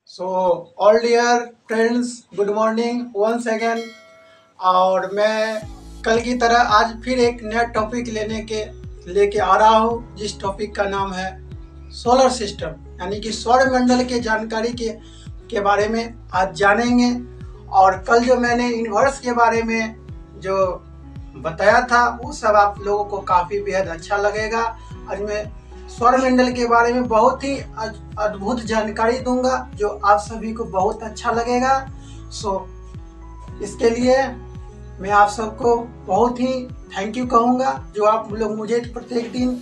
सो all dear friends, good morning once again. और मैं कल की तरह आज फिर एक नया टॉपिक लेके आ रहा हूँ, जिस टॉपिक का नाम है सोलर सिस्टम, यानी कि सौरमंडल के जानकारी के बारे में आज जानेंगे। और कल जो मैंने यूनिवर्स के बारे में जो बताया था वो सब आप लोगों को काफ़ी बेहद अच्छा लगेगा। आज मैं सौरमंडल के बारे में बहुत ही अद्भुत जानकारी दूंगा जो आप सभी को बहुत अच्छा लगेगा। इसके लिए मैं आप सबको बहुत ही थैंक यू कहूँगा, जो आप लोग मुझे प्रत्येक दिन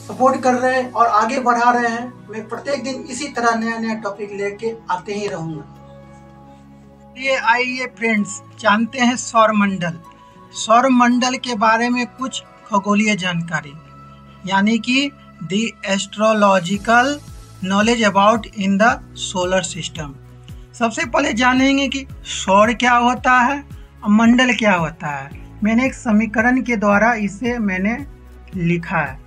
सपोर्ट कर रहे हैं और आगे बढ़ा रहे हैं। मैं प्रत्येक दिन इसी तरह नया नया टॉपिक लेके आते ही रहूँगा। ये आइए फ्रेंड्स, जानते हैं सौरमंडल के बारे में कुछ खगोलीय जानकारी, यानी कि the astrological knowledge about in the solar system. सबसे पहले जानेंगे कि सौर क्या होता है और मंडल क्या होता है। मैंने एक समीकरण के द्वारा इसे मैंने लिखा है।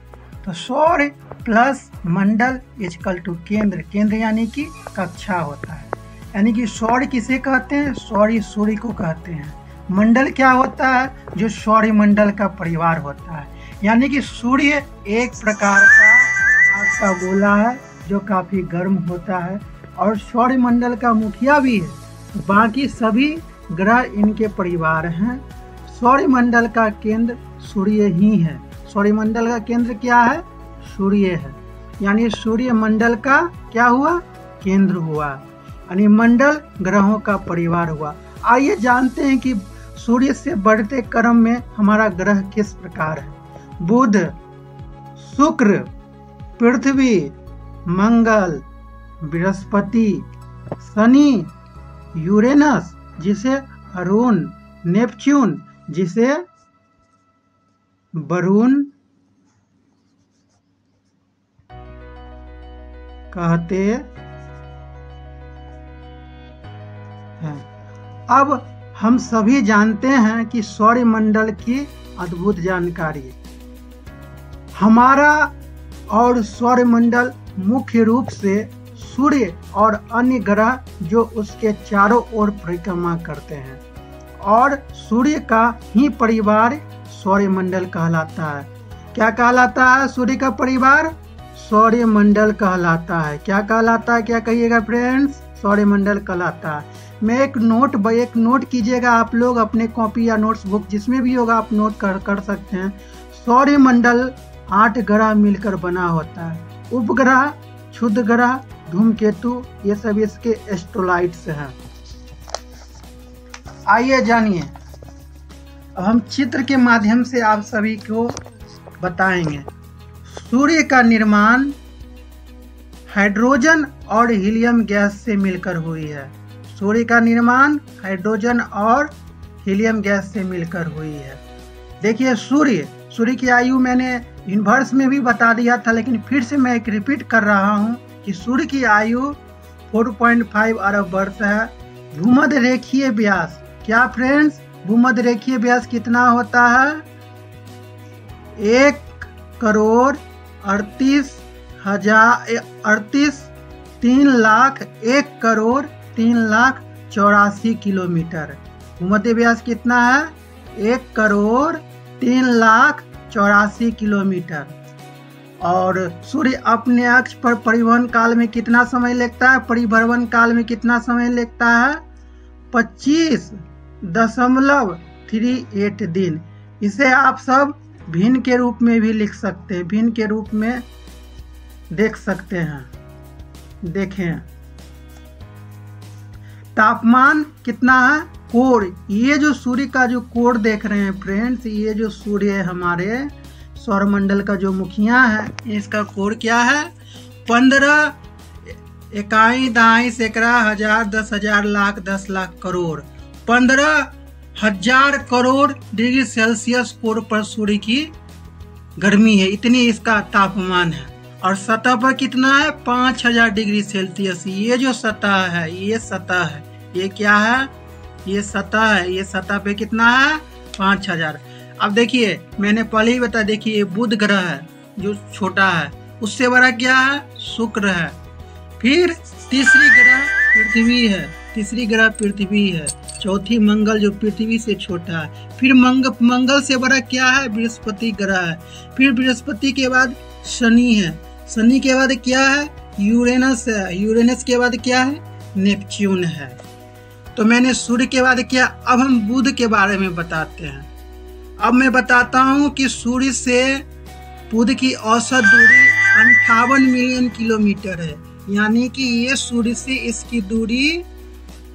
तो सौर प्लस मंडल इजकल टू केंद्र यानी कि कक्षा होता है। यानी कि सौर किसे कहते हैं? सूर्य को कहते हैं। मंडल क्या होता है? जो सौरमंडल का परिवार होता है। यानी कि सूर्य एक प्रकार का आग का गोला है जो काफ़ी गर्म होता है और सौरमंडल का मुखिया भी है। बाकी सभी ग्रह इनके परिवार हैं। सौरमंडल का केंद्र सूर्य ही है। सौरमंडल का केंद्र क्या है? सूर्य है। यानी सूर्यमंडल का क्या हुआ? केंद्र हुआ। यानी मंडल ग्रहों का परिवार हुआ। आइए जानते हैं कि सूर्य से बढ़ते क्रम में हमारा ग्रह किस प्रकार है। बुध, शुक्र, पृथ्वी, मंगल, बृहस्पति, शनि, यूरेनस जिसे अरुण, नेपच्यून जिसे वरुण कहते हैं। अब हम सभी जानते हैं कि सौरमंडल की अद्भुत जानकारी। हमारा और सौरमंडल मुख्य रूप से सूर्य और अन्य ग्रह जो उसके चारों ओर परिक्रमा करते हैं, और सूर्य का ही परिवार सौरमंडल कहलाता है। क्या कहलाता है? सूर्य का परिवार सौरमंडल कहलाता है। क्या कहलाता है? क्या कहिएगा फ्रेंड्स? सौरमंडल कहलाता है। मैं एक नोट कीजिएगा, आप लोग अपने कॉपी या नोट्स बुक जिसमें भी होगा आप नोट कर सकते हैं। सौरमंडल 8 ग्रह मिलकर बना होता है। उपग्रह, क्षुद्र ग्रह, धूमकेतु ये सब इसके एस्ट्रोलाइट्स हैं। आइए जानिए। अब हम चित्र के माध्यम से आप सभी को बताएंगे। सूर्य का निर्माण हाइड्रोजन और हीलियम गैस से मिलकर हुई है। सूर्य का निर्माण हाइड्रोजन और हीलियम गैस से मिलकर हुई है। देखिए सूर्य की आयु मैंने यूनिवर्स में भी बता दिया था, लेकिन फिर से मैं एक रिपीट कर रहा हूँ कि सूर्य की आयु 4.5 अरब वर्ष है। भूमध्य रेखीय व्यास, क्या फ्रेंड्स? भूमध्य रेखीय व्यास कितना होता है? 1,38,3,01,03,84 किलोमीटर। भूमध्य व्यास कितना है? 1,03,84 किलोमीटर। और सूर्य अपने अक्ष पर परिवहन काल में कितना समय लगता है? परिभ्रमण काल में कितना समय लगता है? 25.38 दिन। इसे आप सब भिन्न के रूप में भी लिख सकते हैं, भिन्न के रूप में देख सकते हैं। देखें तापमान कितना है? कोण, ये जो सूर्य का जो कोण देख रहे हैं फ्रेंड्स, ये जो सूर्य है हमारे सौरमंडल का जो मुखिया है, इसका कोण क्या है? 15 इकाई दहाई सैकड़ा हजार 10,000 लाख 10 लाख करोड़ 15,000 करोड़ डिग्री सेल्सियस कोण पर सूर्य की गर्मी है। इतनी इसका तापमान है। और सतह पर कितना है? 5,000 डिग्री सेल्सियस। ये जो सतह है, ये सतह है, ये क्या है? ये सतह है। ये सतह पे कितना है? 5,000। अब देखिए मैंने पहले ही बताया, देखिए ये बुध ग्रह है जो छोटा है, उससे बड़ा क्या है? शुक्र है। फिर तीसरी ग्रह पृथ्वी है, तीसरी ग्रह पृथ्वी है, चौथी मंगल जो पृथ्वी से छोटा है, फिर मंगल से बड़ा क्या है, बृहस्पति ग्रह है, फिर बृहस्पति के बाद शनि है, शनि के बाद क्या है, यूरेनस है, यूरेनस के बाद क्या है, नेपच्यून है। तो मैंने सूर्य के बाद क्या, अब हम बुध के बारे में बताते हैं। अब मैं बताता हूँ कि सूर्य से बुध की औसत दूरी 58 मिलियन किलोमीटर है, यानी कि ये सूर्य से इसकी दूरी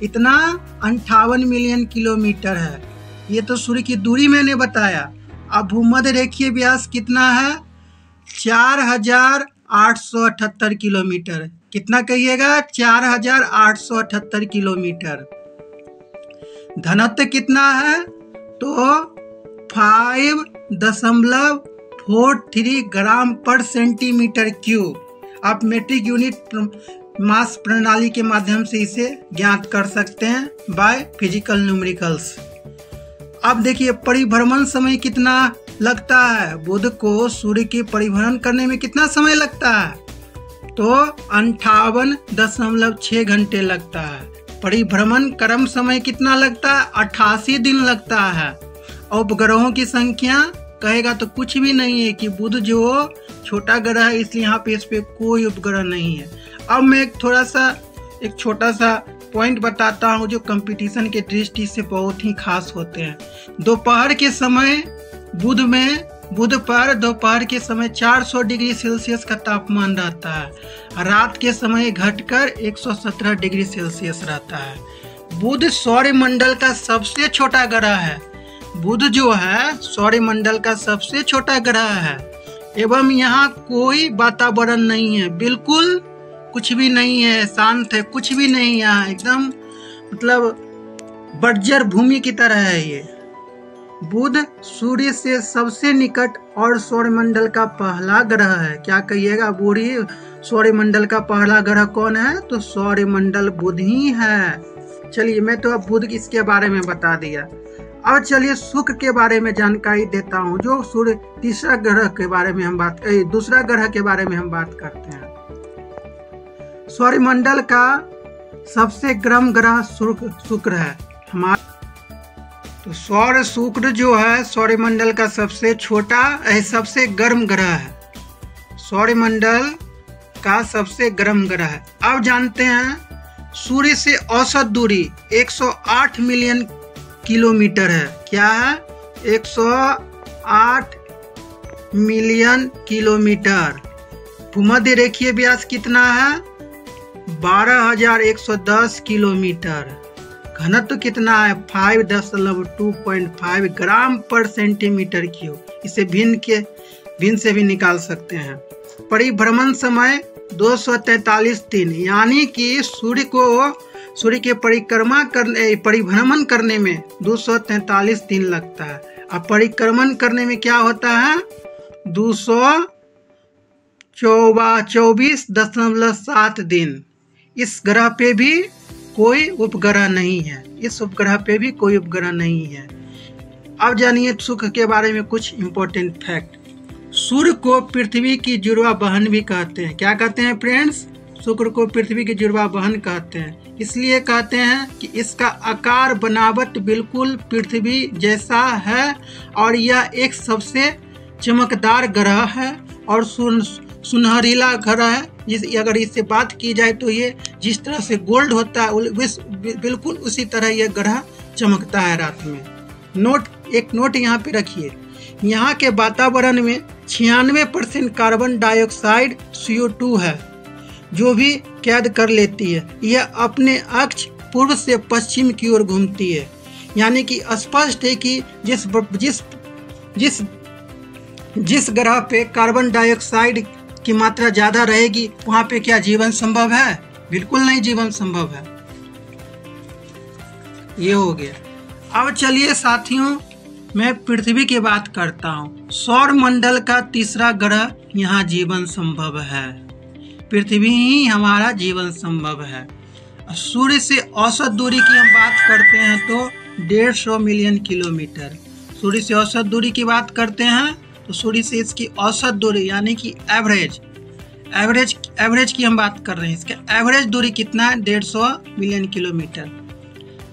इतना 58 मिलियन किलोमीटर है। ये तो सूर्य की दूरी मैंने बताया। अब भूमध्य रेखीय व्यास कितना है, 4878 किलोमीटर। कितना कहिएगा, 4878 किलोमीटर। घनत्व कितना है, तो 5.43 ग्राम पर सेंटीमीटर क्यूब। आप मेट्रिक यूनिट मास प्रणाली के माध्यम से इसे ज्ञात कर सकते हैं बाय फिजिकल न्यूमेरिकल्स। अब देखिए परिभ्रमण समय कितना लगता है, बुध को सूर्य के परिभ्रमण करने में कितना समय लगता है, तो 58.6 घंटे लगता है। परिभ्रमण क्रम समय कितना लगता है, 88 दिन लगता है। और उपग्रहों की संख्या कहेगा तो कुछ भी नहीं है कि बुध जो छोटा ग्रह है इसलिए यहाँ पे इस पे कोई उपग्रह नहीं है। अब मैं एक छोटा सा पॉइंट बताता हूँ जो कंपटीशन के दृष्टि से बहुत ही खास होते हैं। दोपहर के समय बुध पर दोपहर के समय 400 डिग्री सेल्सियस का तापमान रहता है, रात के समय घटकर 117 डिग्री सेल्सियस रहता है। बुध सौरमंडल का सबसे छोटा ग्रह है। बुध जो है सौरमंडल का सबसे छोटा ग्रह है एवं यहाँ कोई वातावरण नहीं है, बिल्कुल कुछ भी नहीं है, शांत है, कुछ भी नहीं यहाँ, एकदम मतलब बर्जर भूमि की तरह है ये। बुध सूर्य से सबसे निकट और सौरमंडल का पहला ग्रह है। क्या कहिएगा, बूढ़ी सौरमंडल का पहला ग्रह कौन है, तो सौरमंडल बुध ही है। चलिए मैं तो अब बुध इसके बारे में बता दिया। अब चलिए शुक्र के बारे में जानकारी देता हूँ, जो सूर्य दूसरा ग्रह के बारे में हम बात करते हैं। सौरमंडल का सबसे गर्म ग्रह शुक्र है हमारा। तो शुक्र जो है सौरमंडल का सबसे गर्म ग्रह है, सौरमंडल का सबसे गर्म ग्रह है। अब जानते हैं सूर्य से औसत दूरी 108 मिलियन किलोमीटर है। क्या है, 108 मिलियन किलोमीटर। भूमध्य रेखीय व्यास कितना है, 12,110 किलोमीटर। घनत्व कितना है, 5.25 ग्राम पर सेंटीमीटर क्यूब। इसे भिन्न से भी निकाल सकते हैं। परिभ्रमण समय 243 दिन, यानी कि सूर्य के परिभ्रमण करने में 243 दिन लगता है। अब परिक्रमण करने में क्या होता है, 224.7 दिन। इस ग्रह पे भी कोई उपग्रह नहीं है, अब जानिए शुक्र के बारे में कुछ इंपॉर्टेंट फैक्ट। सूर्य को पृथ्वी की जुड़वा बहन भी कहते हैं। क्या कहते हैं फ्रेंड्स, शुक्र को पृथ्वी की जुड़वा बहन कहते हैं। इसलिए कहते हैं कि इसका आकार बनावट बिल्कुल पृथ्वी जैसा है और यह एक सबसे चमकदार ग्रह है और सुनहरीला ग्रह है। अगर इससे बात की जाए तो ये जिस तरह से गोल्ड होता है बिल्कुल उसी तरह यह ग्रह चमकता है रात में। एक नोट यहाँ पे रखिए, यहाँ के वातावरण में 96% कार्बन डाइऑक्साइड CO2 है जो भी कैद कर लेती है। यह अपने अक्ष पूर्व से पश्चिम की ओर घूमती है, यानी कि स्पष्ट है कि जिस ग्रह पे कार्बन डाइऑक्साइड की मात्रा ज़्यादा रहेगी वहाँ पे क्या जीवन संभव है, बिल्कुल नहीं जीवन संभव है। ये हो गया। अब चलिए साथियों मैं पृथ्वी की बात करता हूँ। सौर मंडल का तीसरा ग्रह यहाँ जीवन संभव है, पृथ्वी ही हमारा जीवन संभव है। सूर्य से औसत दूरी की हम बात करते हैं तो 150 मिलियन किलोमीटर। सूर्य से औसत दूरी की बात करते हैं तो सूर्य से इसकी औसत दूरी यानी कि एवरेज की हम बात कर रहे हैं। इसका एवरेज दूरी कितना है? 150 मिलियन किलोमीटर।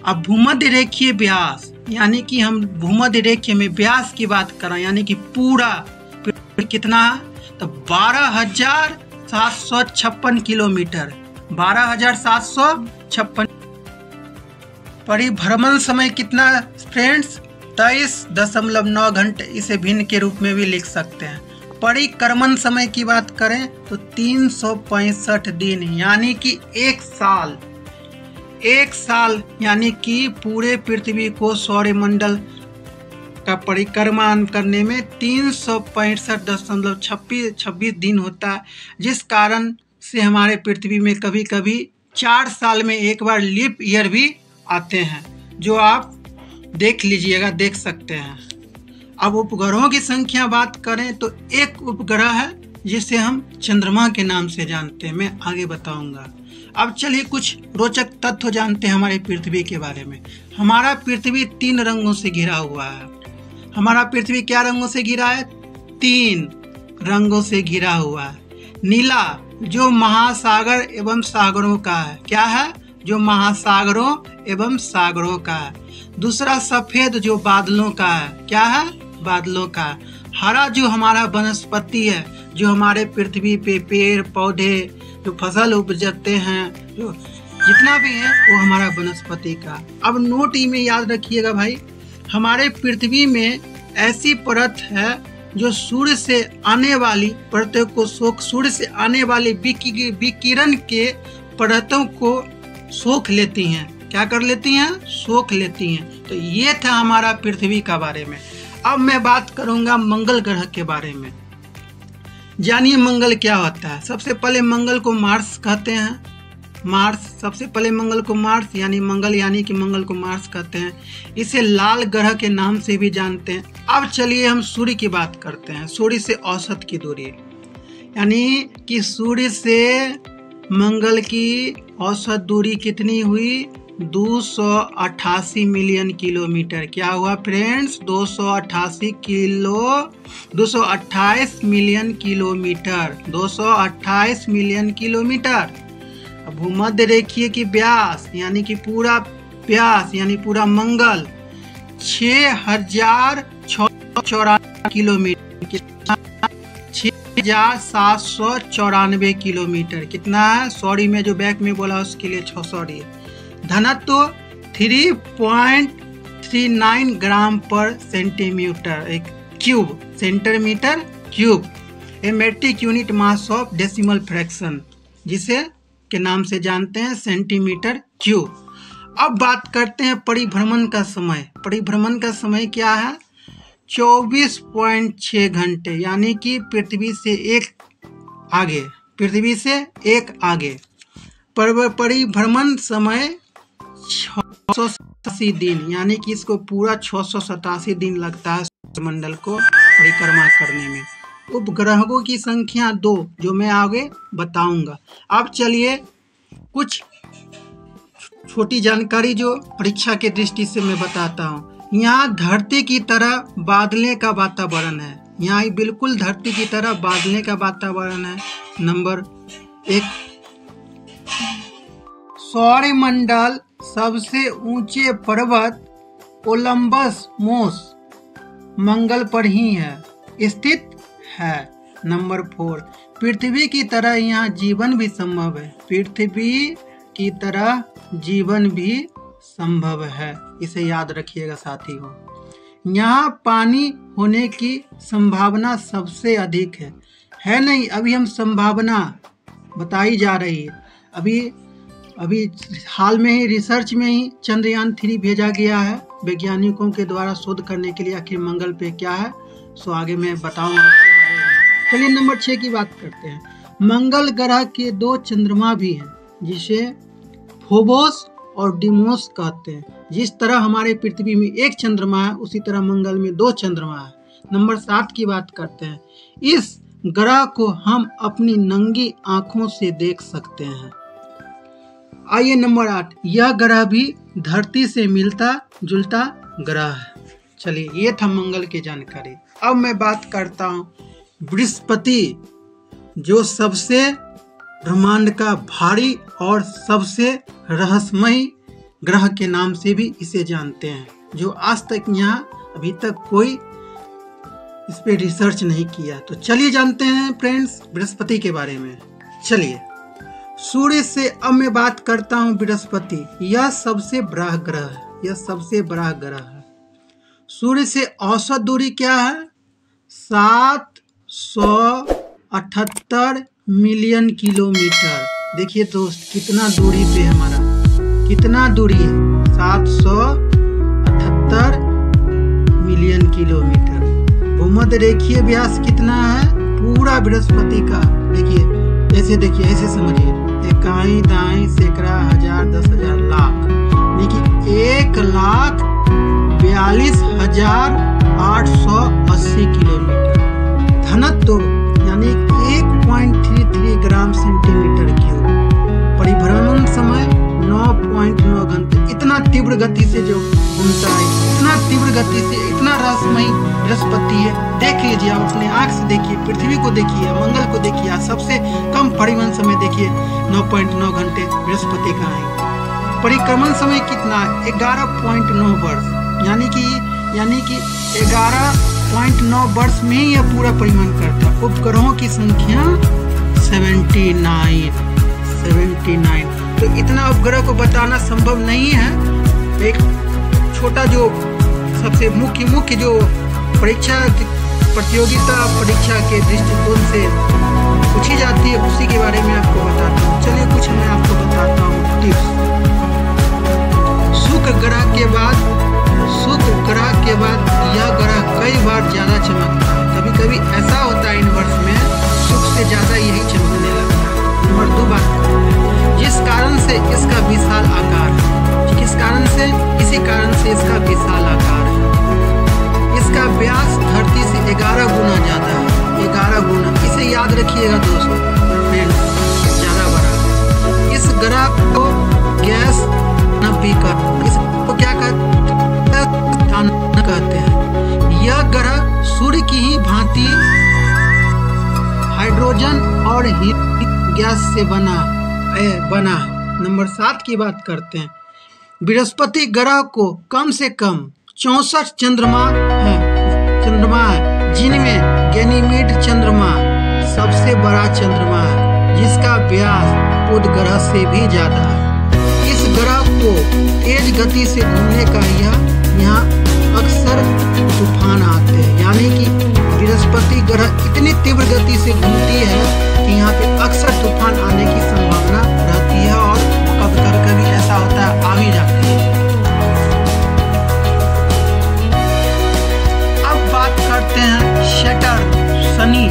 अब भूमध्य रेखीय व्यास, यानी कि हम भूमध्य रेखीय में व्यास की बात कर रहे हैं, यानी कि पूरा कितना है? तो 12,756 किलोमीटर, 12,756। परिभ्रमण समय कितना फ्रेंड्स? 23.9 घंटे। इसे भिन्न के रूप में भी लिख सकते हैं। परिक्रमण समय की बात करें तो 365 दिन, यानी कि एक साल यानी कि पूरे पृथ्वी को सौरमंडल का परिक्रमा करने में 365.26 दिन होता है, जिस कारण से हमारे पृथ्वी में कभी कभी 4 साल में एक बार लीप ईयर भी आते हैं, जो आप देख लीजिएगा, देख सकते हैं। अब उपग्रहों की संख्या बात करें तो एक उपग्रह है जिसे हम चंद्रमा के नाम से जानते हैं, मैं आगे बताऊंगा। अब चलिए कुछ रोचक तथ्य जानते हैं हमारे पृथ्वी के बारे में। हमारा पृथ्वी 3 रंगों से घिरा हुआ है। हमारा पृथ्वी क्या रंगों से घिरा है? 3 रंगों से घिरा हुआ है। नीला जो महासागर एवं सागरों का है, क्या है? जो महासागरों एवं सागरों का है। दूसरा सफेद जो बादलों का है, क्या है? बादलों का। हरा जो हमारा वनस्पति है, जो हमारे पृथ्वी पे पेड़ पौधे जो फसल उपजते हैं, जो जितना भी है वो हमारा वनस्पति का। अब नोट में याद रखिएगा भाई, हमारे पृथ्वी में ऐसी परत है जो सूर्य से आने वाली परतों को सूर्य से आने वाली विकिरण के परतों को सोख लेती हैं। क्या कर लेती हैं? सोख लेती हैं। तो ये था हमारा पृथ्वी का बारे में। अब मैं बात करूंगा मंगल ग्रह के बारे में। जानिए मंगल क्या होता है। सबसे पहले मंगल को मार्स कहते हैं। सबसे पहले मंगल को मार्स यानी कि मंगल को मार्स कहते हैं। इसे लाल ग्रह के नाम से भी जानते हैं। अब चलिए हम सूर्य की बात करते हैं। सूर्य से औसत की दूरी, यानी कि सूर्य से मंगल की औसत दूरी कितनी हुई? 288 मिलियन किलोमीटर। क्या हुआ friends? 228 million kilometre. 228 million kilometre. अब भूमध्य रेखीय की व्यास, यानी कि पूरा व्यास यानी पूरा मंगल 6,694 किलोमीटर। 6,794 किलोमीटर कितना है? सॉरी, मैं जो बैक में बोला उसके लिए सॉरी। घनत्व 3.39 ग्राम पर centimetre cube, centimetre cube. A metric unit mass of decimal fraction, जिसे के नाम से जानते हैं सेंटीमीटर क्यूब। अब बात करते हैं परिभ्रमण का समय। परिभ्रमण का समय क्या है? 24.6 घंटे, यानी कि पृथ्वी से एक आगे। परिभ्रमण समय 687 दिन, यानी कि इसको पूरा 687 दिन लगता है सौरमंडल को परिक्रमा करने में। उपग्रहों की संख्या 2, जो मैं आगे बताऊंगा। अब चलिए कुछ छोटी जानकारी जो परीक्षा के दृष्टि से मैं बताता हूँ। यहाँ धरती की तरह बादले का वातावरण है। यहाँ बिल्कुल धरती की तरह बादले का वातावरण है। नंबर 1, सौरमंडल सबसे ऊंचे पर्वत ओलंबस मोस मंगल पर ही है स्थित है। नंबर 4, पृथ्वी की तरह यहाँ जीवन भी संभव है। पृथ्वी की तरह जीवन भी संभव है, इसे याद रखिएगा साथियों। यहाँ पानी होने की संभावना सबसे अधिक है नहीं, अभी हम संभावना बताई जा रही है। अभी हाल में ही रिसर्च में ही चंद्रयान 3 भेजा गया है वैज्ञानिकों के द्वारा शोध करने के लिए आखिर मंगल पे क्या है, सो आगे मैं बताऊंगा उसके बारे में। चलिए नंबर 6 की बात करते हैं। मंगल ग्रह के 2 चंद्रमा भी हैं, जिसे फोबोस और डिमोस कहते हैं। जिस तरह हमारे पृथ्वी में 1 चंद्रमा है, उसी तरह मंगल में 2 चंद्रमा है। नंबर 7 की बात करते हैं। इस ग्रह को हम अपनी नंगी आंखों से देख सकते हैं। आइए नंबर 8, यह ग्रह भी धरती से मिलता जुलता ग्रह है। चलिए ये था मंगल की जानकारी। अब मैं बात करता हूँ बृहस्पति। जो सबसे ब्रह्मांड का भारी और सबसे रहस्यमय ग्रह के नाम से भी इसे जानते हैं, जो आज तक यहाँ अभी तक कोई इस पे रिसर्च नहीं किया। तो चलिए जानते हैं फ्रेंड्स बृहस्पति के बारे में। चलिए, सूर्य से अब मैं बात करता हूँ बृहस्पति। यह सबसे बड़ा ग्रह है, यह सबसे बड़ा ग्रह है। सूर्य से औसत दूरी क्या है? 778 मिलियन किलोमीटर। देखिए दोस्त, कितना दूरी पे हमारा, कितना दूरी है? 778 मिलियन किलोमीटर। भूमध्य रेखीय व्यास कितना है पूरा बृहस्पति का? देखिए, ऐसे देखिए, ऐसे समझिए, इकाई, दाई, सैकड़ा, हजार, 10,000, लाख, देखिए 1,42,880 किलोमीटर। घनत्व यानी 1.33 ग्राम सेंटीमीटर क्यूब। परिभ्रमण समय 9.9 घंटे। इतना तीव्र गति से जो घूमता है, इतना तीव्र गति से, इतना रहस्यमय बृहस्पति है। देख लीजिए, आप अपने आंख से देखिए, पृथ्वी को देखिए, मंगल को देखिए, सबसे कम परिवहन समय देखिए 9.9 घंटे बृहस्पति का है। परिक्रमण समय कितना? 11.9 वर्ष, यानी कि 11.9 वर्ष में यह पूरा परिवहन करता है। उपग्रहों की संख्या 79। तो इतना उपग्रह को बताना संभव नहीं है। एक छोटा जो सबसे मुख्य जो परीक्षा प्रतियोगिता परीक्षा के दृष्टिकोण से पूछी जाती है, उसी के बारे में आपको बताता हूँ। चलिए कुछ मैं आपको बताता हूँ टिप्स। शुक्र ग्रह के बाद यह ग्रह कई बार ज्यादा चमकता है। कभी कभी ऐसा होता है यूनिवर्स में, शुक्र से ज्यादा यही चमकने लगता है। नंबर 2 बात, जिस कारण से इसका विशाल आकार है, इसी कारण से इसका विशाल आकार है। इसका व्यास धरती से 11 गुना ज्यादा है, 11 गुना। इसे याद रखिएगा दोस्तों, ज्यादा बड़ा। इस ग्रह को गैस नपीकर, इसको क्या कहते हैं? यह ग्रह सूर्य की ही भांति हाइड्रोजन और हीलियम गैस से बना। नंबर 7 की बात करते हैं। बृहस्पति ग्रह को कम से कम 64 चंद्रमा है, जिनमें गैनीमेड चंद्रमा सबसे बड़ा चंद्रमा है, जिसका व्यास बुध ग्रह से भी ज्यादा है। इस ग्रह को तेज गति से घूमने का यहाँ अक्सर तूफान आते हैं, यानी कि बृहस्पति ग्रह इतनी तीव्र गति से घूमती है कि यहाँ पे अक्सर तूफान आने की संभावना रहती है, और कभी ऐसा होता है आ भी जाते हैं। अब बात करते हैं सैटर्न, शनि,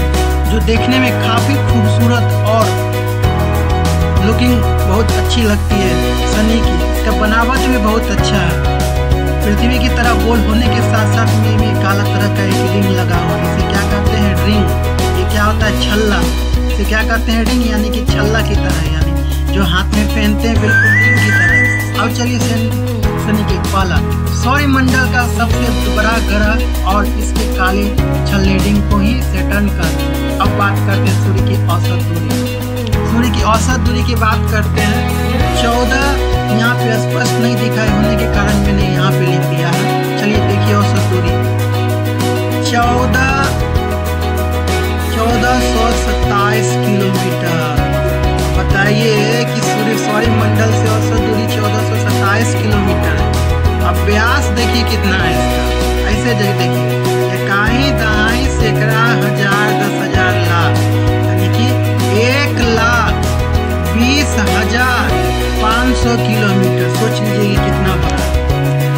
जो देखने में काफी खूबसूरत और लुकिंग बहुत अच्छी लगती है शनि की। इसका बनावट भी बहुत अच्छा है। पृथ्वी की तरह गोल होने के साथ साथ में भी काला तरह का एक रिंग लगा हुआ है। इसे क्या कहते हैं? रिंग। ये क्या होता है? छल्ला। इसे क्या कहते हैं? रिंग, यानी कि छल्ला की तरह, यानी जो हाथ में पहनते हैं, बिल्कुल रिंग की तरह। अब चलिए शनि के पहला, सौरमंडल का सबसे बड़ा ग्रह और इसके काले छल्ले रिंग को ही सैटर्न कहते हैं। अब बात करते हैं सूर्य की औसत दूरी। सूर्य की औसत दूरी की बात करते हैं 14। यहाँ पे स्पष्ट नहीं दिखाई होने के कारण मैंने यहाँ पे लिख दिया है। चलिए देखिए औसत दूरी 1427 किलोमीटर। बताइए कि सौरमंडल से औसत दूरी 1427 किलोमीटर है। अब व्यास देखिए कितना है इसका, ऐसे देखिए, इकाई, दाई, सैकड़ा, हजार, 10,000, लाख, यानी कि 1,20,500 किलोमीटर। सोच लीजिए कितना बड़ा।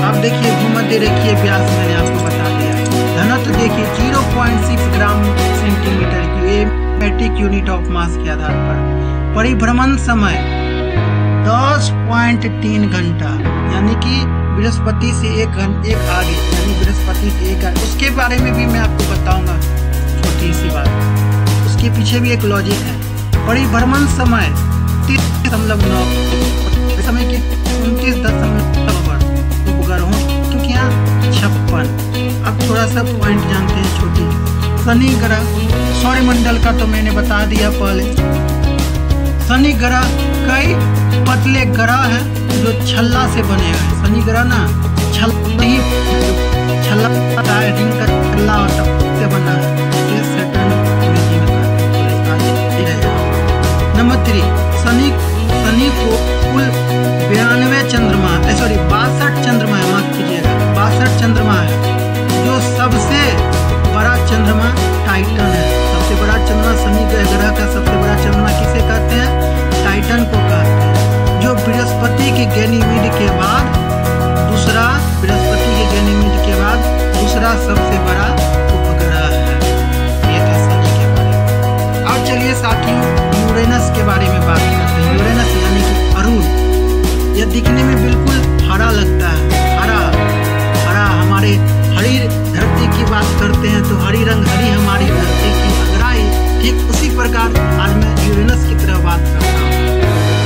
अब देखिए भूमध्य रेखीय व्यास मैंने आपको बता दिया। घनत्व देखिए 0.6 gram centimetre cube, metric unit of mass के आधार पर। परिभ्रमण समय 10.3 घंटा, यानी कि बृहस्पति से एक आगे, यानी बृहस्पति से एक आगे। उसके बारे में भी मैं आपको बताऊंगा, छोटी सी बात। उसके पीछे भी एक लॉजिक है। परिभ्रमण समय 30.9 समय की 29.9 उपग्रहों की संख्या 56। अब थोड़ा सा पॉइंट जानते हैं छोटी। शनि ग्रह 100 सौरमंडल का तो मैंने बता दिया पहले। शनि ग्रह कई पतले ग्रह हैं जो छल्ला से बने हुए हैं। शनि ग्रह ना छल्ला रिंग का छल्ला से बना है। नंबर 3, शनि को कुल 92 चंद्रमा 62 चंद्रमा है, माफ कीजिएगा 62 चंद्रमा है। जो सबसे बड़ा चंद्रमा टाइटन है। सबसे बड़ा चंद्रमा शनि ग्रह का सबसे बड़ा चंद्रमा किसे कहते हैं? टाइटन को कहते हैं। जो बृहस्पति के गैनीमीड के बाद दूसरा सबसे बड़ा उपग्रह है। ये था शनि के बारे में। अब चलिए साथियों यूरेनस के बारे में बात करते हैं। यूरेनस यानी कि अरुण। यह दिखने में बिल्कुल हरा लगता है। हरा हमारे हरी धरती की बात करते हैं तो हरी हमारी धरती की अगराई, ठीक उसी प्रकार आज मैं यूरेनस की तरह बात करता हूँ।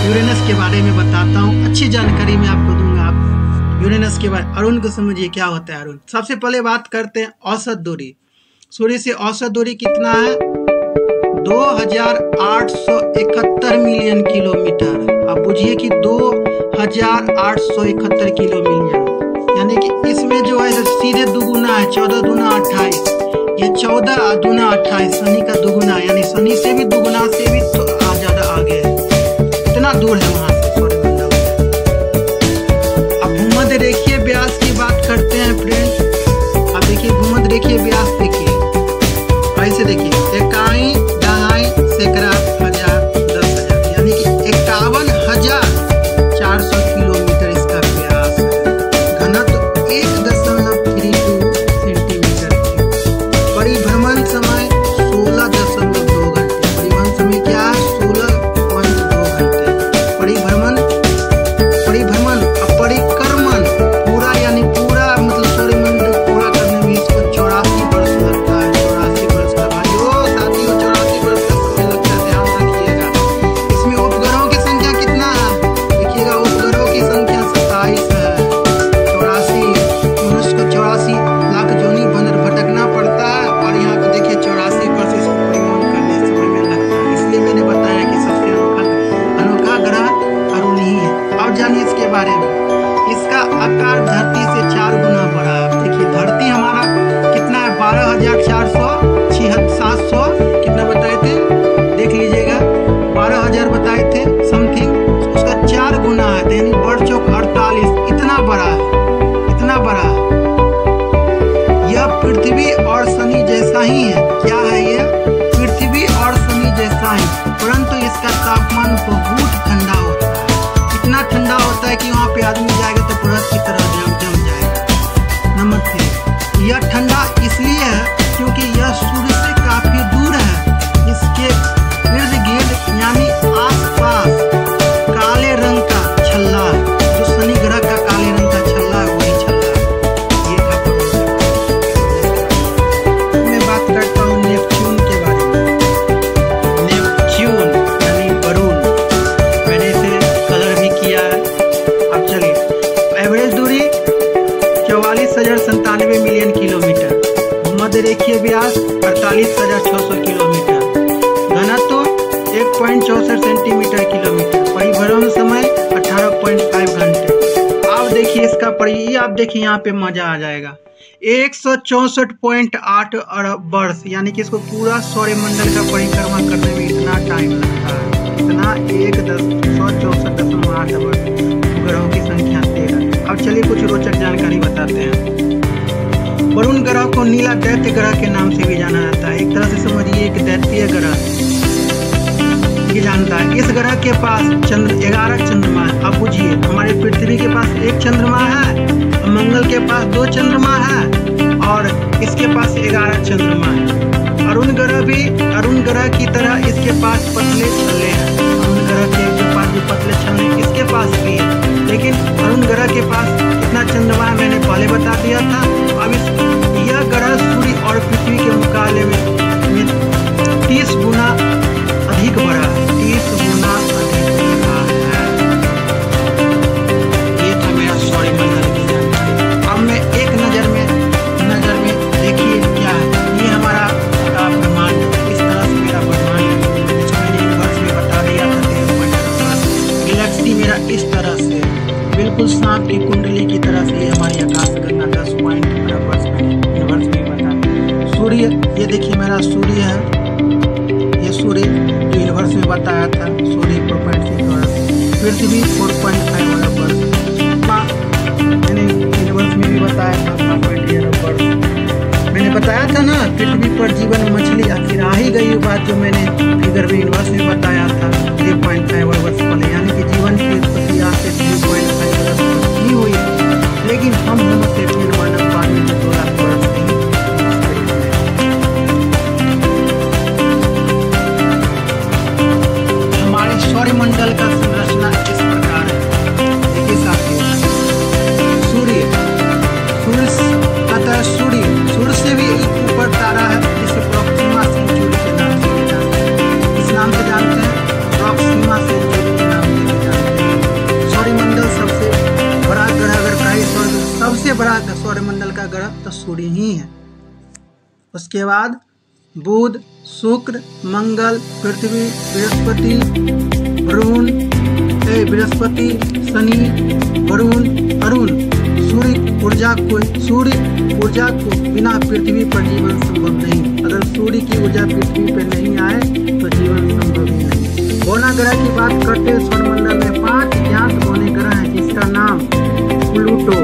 यूरेनस के बारे में बताता हूँ, अच्छी जानकारी मैं आपको दूंगा। आप यूरेनस के बारे अरुण को समझिए क्या होता है अरुण। सबसे पहले बात करते हैं औसत दूरी। सूर्य से औसत दूरी कितना है? 2871 मिलियन किलोमीटर। आप बुझिए कि 2871 किलोमीटर, यानी कि इसमें जो है सीधे दुगुना है। 14 दूना 28, ये 14 दूना 28 शनि का दुगुना, यानी शनि से भी दुगुना से भी तो ज्यादा आगे है। इतना दूर है वहां से सौरमंडल। अब भूमध्य रेखीय व्यास की बात करते हैं फ्रेंड। अब देखिए भूमध्य रेखीय व्यास देखिए, ऐसे देखिए 51 दहाई सैकड़ा हजार 10,000, यानी कि 51,400 किलोमीटर इसका व्यास है। घनत्व 1.32 सेंटीमीटर। परिभ्रमण समय 16.2 घंटे। परिभ्रमण समय क्या है? 16.2 घंटे। परिक्रमण परिक्रमण पूरा, यानी पूरा मतलब सौरमंडल पूरा करने में इसको 84 वर्ष लगता है। 84 वर्ष का भाइयों साथियों, 84 वर्ष का समय लगता है, ध्यान रखिएगा। इसमें उपग्रहों की संख्या कितना है? देखिएगा उपग्रहों की संख्या 27 है। 84 मनुष्य को 84 लाख जोनी भटकना पड़ता है, और यहाँ पे देखिए 84 वर्ष इसको परिक्रमण करने में लगता है। इसलिए मैंने बताया कि सबसे अनोखा ग्रह अरुण ही है। अब जानिए इसके बारे में। इसका आकार धरती से 4 गुना बड़ा है। देखिए धरती हमारा कितना है? 12,700 कितना बताए थे? देख लीजिएगा 12,000 बताए थे समथिंग। उसका 4 गुना है, यानी बढ़ चौक 48। इतना बड़ा है, इतना बड़ा है। यह पृथ्वी और शनि जैसा ही है। क्या है ये? पृथ्वी और शनि जैसा ही, परंतु इसका तापमान बहुत ठंडा होता है। इतना ठंडा होता है कि वहाँ पे आदमी जाएगा तो बर्फ की तरह जम जाएगा। नंबर 3, यह ठंडा इसलिए है क्योंकि यह सूर्य से काफी दूर है। इसके इर्द गिर्द यानी आसपास काले रंग का छल्ला है। जो शनि ग्रह का काले रंग का छल्ला है वही छल्ला है। ये था। मैं बात करता हूँ नेपच्यून के बारे में। नेपच्यून यानी वरुण, मैंने इसे कलर भी किया है। अब चलिए एवरेज दूरी 44,097 मिलियन किलोमीटर। भूमध्य रेखीय व्यास 48,600 किलोमीटर। घनत्व 1.64 सेंटीमीटर किलोमीटर। परिभ्रमण समय 18.5 घंटे। अब देखिए इसका आप देखिए यहाँ पे मजा आ जाएगा। 164.8 अरब वर्ष, यानी कि इसको पूरा सौरमंडल का परिक्रमा करने में इतना टाइम लगता है। इतना 164.8 वर्ष। ग्रहों की संख्या 13। अब चलिए कुछ रोचक जानकारी बताते हैं। वरुण ग्रह को नीला दैत्य ग्रह के नाम से भी जाना जाता है। एक तरह से समझिए एक दैत्य ग्रह ये जानता है। इस ग्रह के पास 11 चंद्रमा है। अब बुझिए हमारे पृथ्वी के पास 1 चंद्रमा है, मंगल के पास 2 चंद्रमा है, और इसके पास 11 चंद्रमा है। अरुण ग्रह की तरह इसके पास पतले छल्ले हैं। अरुण ग्रह के पास जो पतले छल्ले इसके पास भी है, लेकिन अरुण ग्रह के पास कितना चंद्रमा है मैंने पहले बता दिया था। अब यह ग्रह सूर्य और पृथ्वी के मुकाबले में 30 गुना अधिक बड़ा है। 30 गुना अधिक बड़ा है। ये था मेरा सौरमंडल की जानकारी। अब मैं एक नजर में देखिए क्या है। ये हमारा ब्रह्मांड इस तरह बिल्कुल सांप की कुंडली की तरह से ये हमारी आकाशगंगा 10 पॉइंट यूनिवर्स में बता है। सूर्य, ये देखिए मेरा सूर्य है, ये सूर्य जो यूनिवर्स में बताया था, सूर्य 4.6 पृथ्वी 4.5 अरब वर्ष, मैंने यूनिवर्स में भी बताया था 5.8 अरब वर्ष। मैंने बताया था ना पृथ्वी पर जीवन मछली आखिर आ ही गई, बात जो मैंने फिगर में यूनिवर्स में बताया था 3.5 अरब वर्ष पहले, यानी कि जीवन की उत्पत्ति आज से 3.5 अरब वर्ष ही हुई। लेकिन हम होमो सेपियन मानव पानी के 2 लाख वर्ष हमारे सौरमंडल का संरचना इस प्रकार है। देखिए साथियों, सूर्य से भी ऊपर तारा है जिसे प्रोक्सिमा सेंचुरी के नाम से जानते हैं। इस नाम से जानते हैं, प्रोक्सिमा सेंचुरी के नाम से जानते हैं। सौरमंडल सबसे बड़ा ग्रह, अगर कहीं सबसे बड़ा सौरमंडल का ग्रह तो सूर्य ही है। उसके बाद बुध, शुक्र, मंगल, पृथ्वी, बृहस्पति, शनि, वरुण, अरुण। सूर्य ऊर्जा को बिना पृथ्वी पर जीवन संभव नहीं। अगर सूर्य की ऊर्जा पृथ्वी पर नहीं आए तो जीवन संभव ही नहीं। बौना ग्रह की बात करते हैं, सौरमंडल में 5 ज्ञात बौने ग्रह हैं जिसका नाम प्लूटो,